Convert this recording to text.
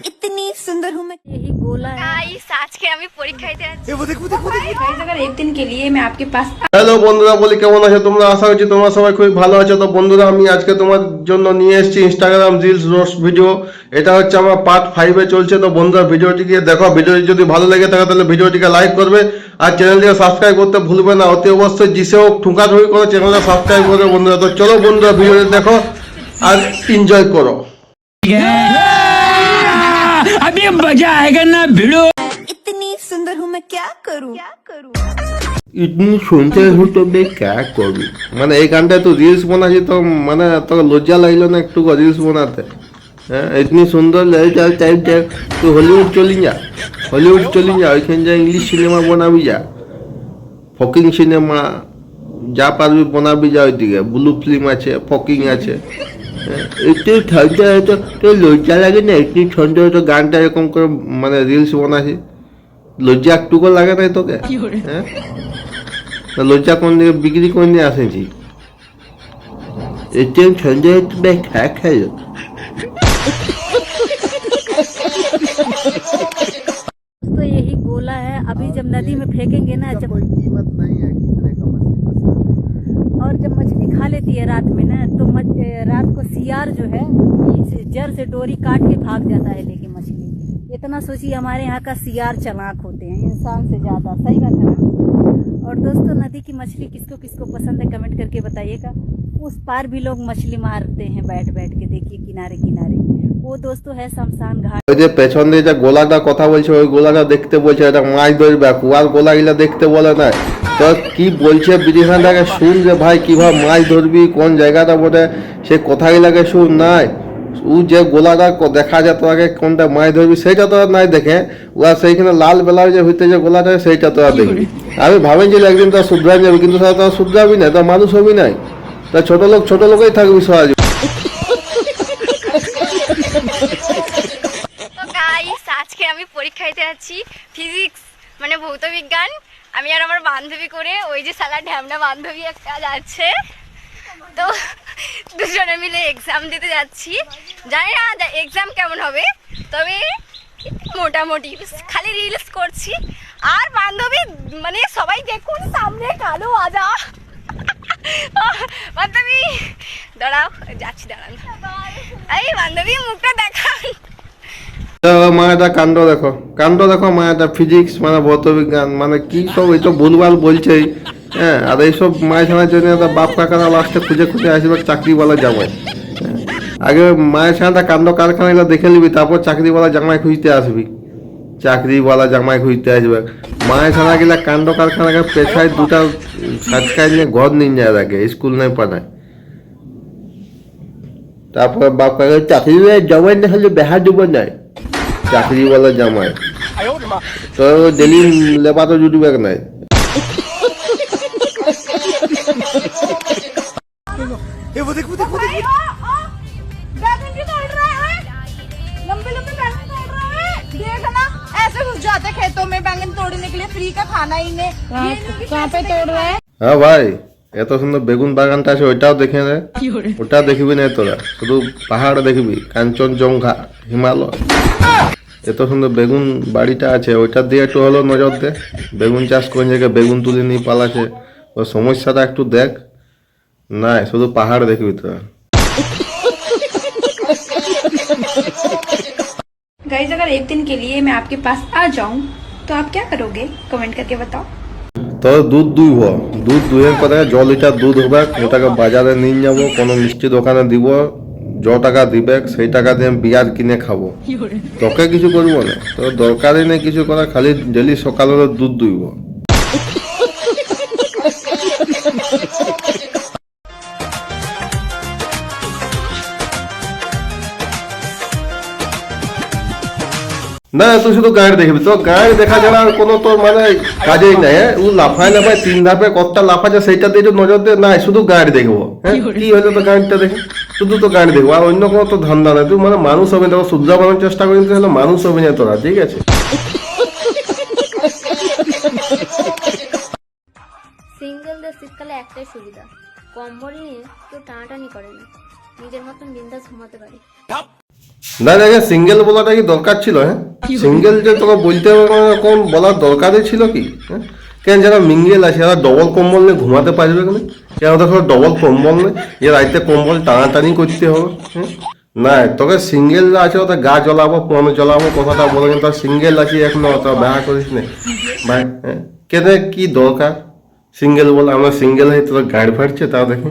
इतनी सुंदर हूँ मैं। यही गोला है। आज के আমি পরীক্ষা দিতে যাচ্ছি। गाइस अगर एक दिन के लिए मैं आपके पास হ্যালো বন্ধুরা, বলি কেমন আছো তোমরা? আশা করছি তোমরা সবাই খুব ভালো আছো। তো বন্ধুরা, আমি আজকে তোমার জন্য নিয়ে এসেছি ইনস্টাগ্রাম রিলস রোস্ট ভিডিও। এটা হচ্ছে আমার পার্ট 5-এ চলছে। তো বন্ধুরা, ভিডিওটিকে দেখো। ভিডিওটি যদি ভালো লেগে থাকে তাহলে ভিডিওটিকে লাইক করবে আর চ্যানেলটিকে সাবস্ক্রাইব করতে ভুলবে না। অতি অবশ্যই জিসেও ঠুকাঠুকি করে চ্যানেলটা সাবস্ক্রাইব করবে বন্ধুরা। তো চলো বন্ধুরা, ভিডিওটি দেখো আর এনজয় করো। अभी मजा आएगा ना भिड़ो। इतनी सुंदर हूँ मैं क्या करूँ ইতনি শুনতে হতো বে ক্যা করবি, মানে এই গানটায় তো রিলস বানাচ্ছি, তো মানে তোকে লজ্জা লাগলো না একটু রিলস বানাতে? হ্যাঁ, ইতনি সুন্দর তুই হলিউড চলি যা, হলিউড চলি যা, ওইখানে যা ইংলিশ সিনেমা বানাবি, যা ফকিং সিনেমা যা পারবি বানাবি, যা ওইদিকে ব্লু ফিল্ম আছে, ফকিং আছে। একটু ঠান্ডা হয়তো তোর লজ্জা লাগে না? একটু ঠান্ডা হয়তো গানটা এরকম করে মানে রিলস বানাচ্ছি, লজ্জা একটুকু লাগে না তোকে? হ্যাঁ, লজ্জা কোন দিকে বিক্রি করে নিয়ে আসেছি? একটু ঠান্ডা হয়তো খেলো। तो यही गोला है। अभी जब नदी में फेंकेंगे ना, जब कीमत नहीं है कितने का और जब मछली खा लेती है रात में ना, तो रात को सियार जो है इस जर से डोरी काट के भाग जाता है लेके मछली। इतना सोचिए, हमारे यहाँ का सियार चालाक होते हैं इंसान से ज्यादा। सही बात है ना? और दोस्तों, नदी की मछली किसको किसको पसंद है कमेंट करके बताइएगा। उस पार भी लोग मछली मारते हैं बैठ बैठ के, देखिए किनारे किनारे। वो दोस्तों है शमशान घाट। ওই যে পেছন দিয়ে যে গোলাটা কথা বলছে, ওই গোলাটা দেখতে বলছে, এটা মাছ ধরবে। কুয়ার গোলাগুলা দেখতে বলে না। তো কি বলছে বিধিখানটাকে শুন যে ভাই, কিভাবে মাছ ধরবি, কোন জায়গাটা বলে সে কথাগুলাকে শুন। নাই ও যে গোলাটা দেখা যেত আগে, কোনটা মাছ ধরবি সেইটা তো আর নাই দেখে। ওরা সেইখানে লাল বেলার যে ভিতরে যে গোলাটা, সেইটা তো আর দেখবি। আমি ভাবেন একদিন তো শুধরাই যাবে, কিন্তু তো শুধরাবি না, তো মানুষ হবি নাই। তা ছোট লোকই থাকবি সবাই। তো গাইস, আজকে আমি পরীক্ষা দিতে যাচ্ছি ফিজিক্স মানে ভৌত বিজ্ঞান। আমি আর আমার বান্ধবী করে, ওই যে সালা ঢ্যামনা বান্ধবী একটা যাচ্ছে, তো দুজনে মিলে এক্সাম দিতে যাচ্ছি। জানি না এক্সাম কেমন হবে, তবে মোটামুটি খালি রিলস করছি। আর বান্ধবী মানে সবাই দেখুন, সামনে কালো আজা বান্ধবী দাঁড়াও, যাচ্ছি, দাঁড়ান। এই বান্ধবী মুখটা দেখান। মায়াটা কাণ্ড দেখো মায়াটা। ফিজিক্স মানে ভৌত বিজ্ঞান মানে কি সব এই তো ভুলভাল বলছেই। হ্যাঁ, আর এইসব মায়ের ছানার জন্য বাপ কাকারা লাস্টে খুঁজে খুঁজে আসবে চাকরিওয়ালা জামাই। আগে মায়ের ছানাটা কাণ্ড কারখানাগুলো দেখে নিবি, তারপর চাকরিওয়ালা জামাই খুঁজতে আসবি। চাকরিওয়ালা জামাই খুঁজতে আসবে। মায়ের ছানাগুলা কাণ্ড কারখানাকে পেছায় দুটা সাজকায় নিয়ে ঘর নিয়ে যায়, রাখে স্কুল নাই পাঠায়। তারপর বাপ কাকা চাকরিওয়ালা জামাই না হলে বেহা দেবো নাই, চাকরিওয়ালা জামাই তো ডেলি লেবা তো জুটবে নাই। ऐसे घुस जाते खेतों में बैंगन तोड़ने के लिए, फ्री का खाना ही ने। कहाँ पे तोड़ रहे हैं? হ্যাঁ ভাই, এত সুন্দর বেগুন বাগানটা আছে, ওইটাও দেখে নে। ওটা দেখবি না তোরা, শুধু পাহাড় দেখবি, কাঞ্চনজঙ্ঘা, হিমালয়। এত সুন্দর বেগুন বাড়িটা আছে, ওইটা দিয়ে একটু হলো নজর দে। বেগুন চাষ কোন জায়গায় বেগুন তুলে নিয়ে পালাছে, ওই সমস্যাটা একটু দেখ। না, শুধু পাহাড় দেখবি তোরা। गाइस अगर एक दिन के लिए मैं आपके पास आ जाऊं तो आप क्या करोगे? कमेंट करके बताओ। তো দুধ দুইব, দুধ দুইয়ের পরে জ লিটার দুধ হবে, ওটাকে বাজারে নিয়ে যাবো, কোনো মিষ্টি দোকানে দিব। য টাকা দিবে সেই টাকা দিয়ে আমি বিয়ার কিনে খাবো। তোকে কিছু করবো না, তো দরকারই নেই কিছু করা, খালি ডেলি সকালে দুধ দুইব। না, তুই শুধু গাড়ি দেখবি, তো গাড়ি দেখা ছাড়া আর কোনো তোর মানে কাজেই নাই। ও লাফায় 3 ধাপে কতটা লাফাচ্ছে সেইটা দিয়ে একটু নজর দে। নাই, শুধু গাড়ি দেখবো। হ্যাঁ, কি হয়েছে তো গাড়িটা দেখে, শুধু তো গাড়ি দেখবো, আর অন্য কোনো তো ধান্দা নাই। তুই মানে মানুষ হবে না, শুদ্ধা বানানোর চেষ্টা করি, কিন্তু মানুষ হবে না তোরা, ঠিক আছে? সিঙ্গেলদের শীতকালে একটাই সুবিধা, কম্বল নিয়ে কেউ টানাটানি করে না, নিজের মতন বিন্দাস ঘুমাতে পারে। না না সিঙ্গেল বলাটা কি দরকার ছিল? হ্যাঁ সিঙ্গেল যে তোকে বলতে হবে কোন বলার দরকারই ছিল কি? হ্যাঁ কেন যারা মিঙ্গেল আছে এরা ডবল কম্বল নিয়ে ঘুমাতে পারবে কেন? কেন দেখো ডবল কম্বল নেই, এ রাইতে কম্বল টানাটানি করতে হবে। হ্যাঁ না তোকে সিঙ্গেল আছে ওটা গা জ্বলাবো পুরানো জ্বলাবো কথাটা বলে, কিন্তু সিঙ্গেল আছি এখনো তোরা দেখা করিস না ভাই। হ্যাঁ কেন কি দরকার সিঙ্গেল বলে? আমরা সিঙ্গেল হয়ে তোরা গাড়ি ফাটছে তা দেখে।